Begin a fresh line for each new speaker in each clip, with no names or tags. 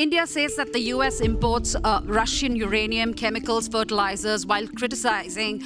India says that the US imports Russian uranium, chemicals, fertilizers, while criticizing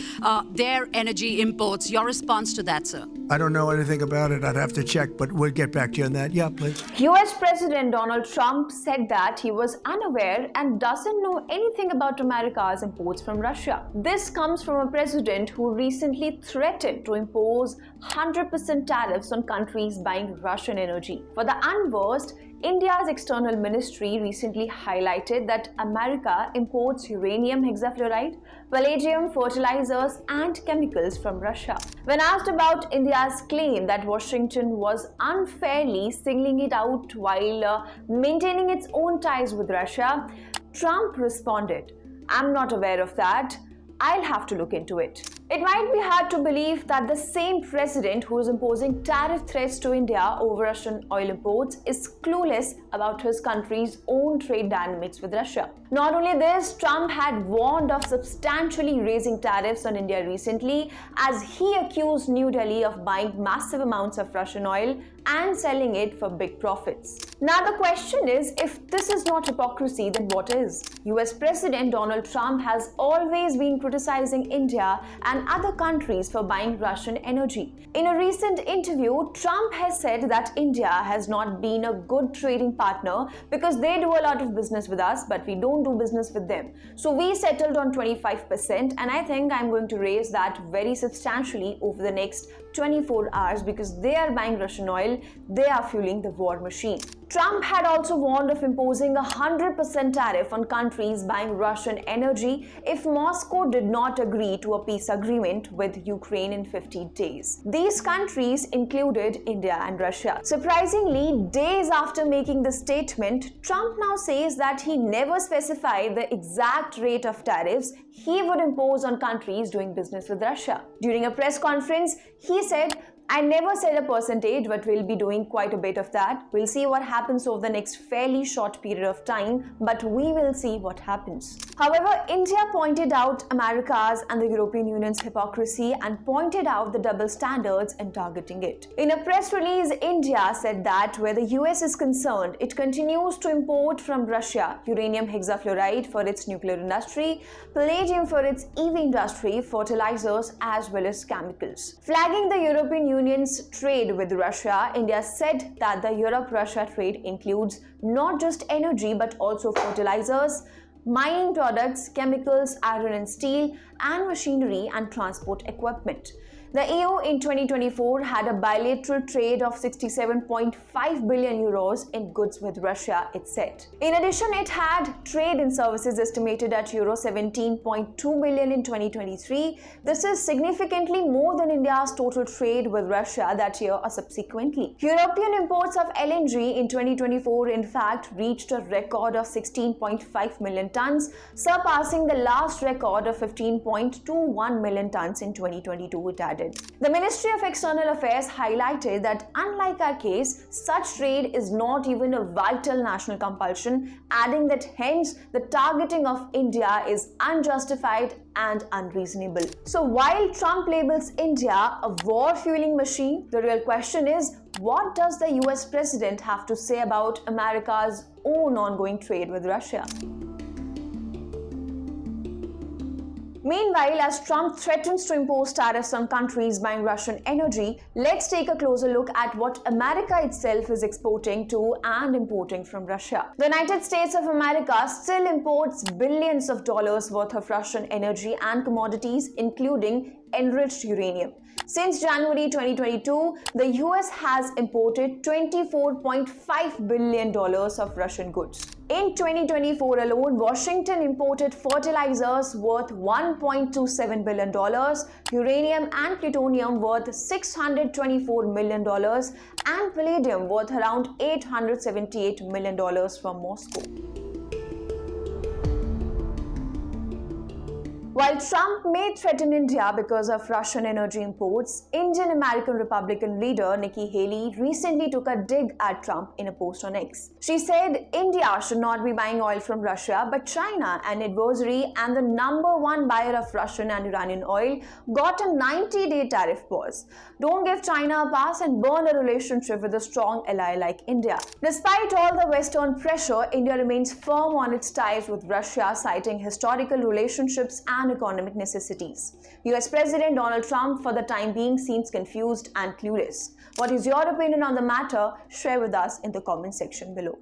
their energy imports. Your response to that, sir?
I don't know anything about it. I'd have to check, but we'll get back to you on that. Yeah, please.
US President Donald Trump said that he was unaware and doesn't know anything about America's imports from Russia. This comes from a president who recently threatened to impose 100% tariffs on countries buying Russian energy. For the unversed, India's external ministry recently highlighted that America imports uranium hexafluoride, palladium, fertilizers, and chemicals from Russia. When asked about India's claim that Washington was unfairly singling it out while maintaining its own ties with Russia, Trump responded, "I'm not aware of that. I'll have to look into it." It might be hard to believe that the same president who is imposing tariff threats to India over Russian oil imports is clueless about his country's own trade dynamics with Russia. Not only this, Trump had warned of substantially raising tariffs on India recently as he accused New Delhi of buying massive amounts of Russian oil and selling it for big profits. Now the question is, if this is not hypocrisy, then what is? US President Donald Trump has always been criticizing India and other countries for buying Russian energy. In a recent interview, Trump has said that India has not been a good trading partner because they do a lot of business with us, but we don't do business with them. So we settled on 25%, and I think I'm going to raise that very substantially over the next 24 hours because they are buying Russian oil, they are fueling the war machine. Trump had also warned of imposing a 100% tariff on countries buying Russian energy if Moscow did not agree to a peace agreement with Ukraine in 50 days. These countries included India and Russia. Surprisingly, days after making the statement, Trump now says that he never specified the exact rate of tariffs he would impose on countries doing business with Russia. During a press conference, he said, "I never said a percentage, but we'll be doing quite a bit of that. We'll see what happens over the next fairly short period of time, but we will see what happens." However, India pointed out America's and the European Union's hypocrisy and pointed out the double standards in targeting it. In a press release, India said that where the US is concerned, it continues to import from Russia uranium hexafluoride for its nuclear industry, palladium for its EV industry, fertilizers, as well as chemicals. Flagging the European Union's trade with Russia, India said that the Europe-Russia trade includes not just energy but also fertilizers, mining products, chemicals, iron and steel, and machinery and transport equipment. The EU in 2024 had a bilateral trade of 67.5 billion euros in goods with Russia, it said. In addition, it had trade in services estimated at euro 17.2 billion in 2023. This is significantly more than India's total trade with Russia that year or subsequently. European imports of LNG in 2024 in fact reached a record of 16.5 million tons, surpassing the last record of 15.21 million tons in 2022, it added. The Ministry of External Affairs highlighted that unlike our case, such trade is not even a vital national compulsion, adding that hence the targeting of India is unjustified and unreasonable. So while Trump labels India a war-fueling machine, the real question is, what does the US president have to say about America's own ongoing trade with Russia? Meanwhile, as Trump threatens to impose tariffs on countries buying Russian energy, let's take a closer look at what America itself is exporting to and importing from Russia. The United States of America still imports billions of dollars worth of Russian energy and commodities, including enriched uranium. Since January 2022, the US has imported $24.5 billion of Russian goods. In 2024 alone, Washington imported fertilizers worth $1.27 billion, uranium and plutonium worth $624 million, and palladium worth around $878 million from Moscow. While Trump may threaten India because of Russian energy imports, Indian American Republican leader Nikki Haley recently took a dig at Trump in a post on X. She said India should not be buying oil from Russia, but China, an adversary and the #1 buyer of Russian and Iranian oil, got a 90-day tariff pause. Don't give China a pass and burn a relationship with a strong ally like India. Despite all the Western pressure, India remains firm on its ties with Russia, citing historical relationships and economic necessities. US President Donald Trump, for the time being, seems confused and clueless. What is your opinion on the matter? Share with us in the comment section below.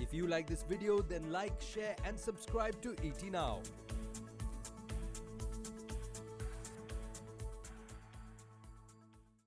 If you like this video, then like, share and subscribe to ET Now.